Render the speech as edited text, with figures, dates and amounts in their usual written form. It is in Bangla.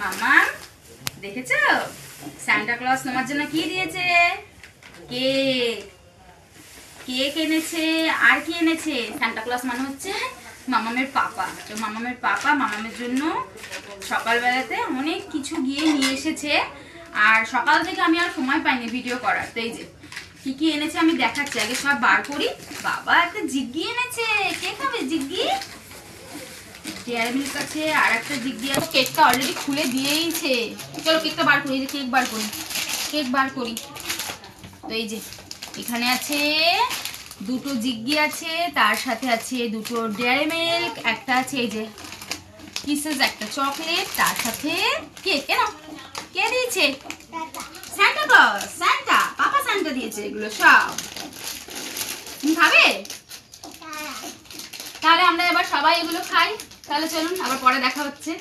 মামা দেখেছো সান্টা ক্লজ তোমার জন্য কি দিয়েছে? কেক। কেক এনেছে। আর কি এনেছে? সান্টা ক্লজ মানে হচ্ছে মামামের পাপা। তো মামামের পাপা মামামের জন্য সকালবেলাতে অনেক কিছু গিয়ে নিয়ে এসেছে। আর সকাল থেকে আমি আর সময় পাইনি ভিডিও করার। তো এই যে কি কি এনেছে আমি দেখাচ্ছি, আগে সব বার করি। বাবা একটা জিগ্গি এনেছে। কে খাবে জিগ্গি? ডেয়ারি মিল্ক আছে, আর একটা জিগ্গি আছে। কেকটা অলরেডি খুলে দিয়েইছে। চলো কেকটা বার করি, যে কেক বার করি, কেক বার করি। তো এই যে এখানে আছে দুটো জিগ্গি আছে, তার সাথে আছে দুটো ডেয়ারি মিল্ক, একটা আছে এই যে কিসেস, একটা চকলেট, তার সাথে কেক। কেন কে দিয়েছে? Santa Claus. সান্টা পাপা সান্টা দিয়েছে এগুলো সব। তুমি খাবে? তাহলে আমরা এবার সবাই এগুলো খাই। তাহলে চলুন, আবার পরে দেখা হচ্ছে।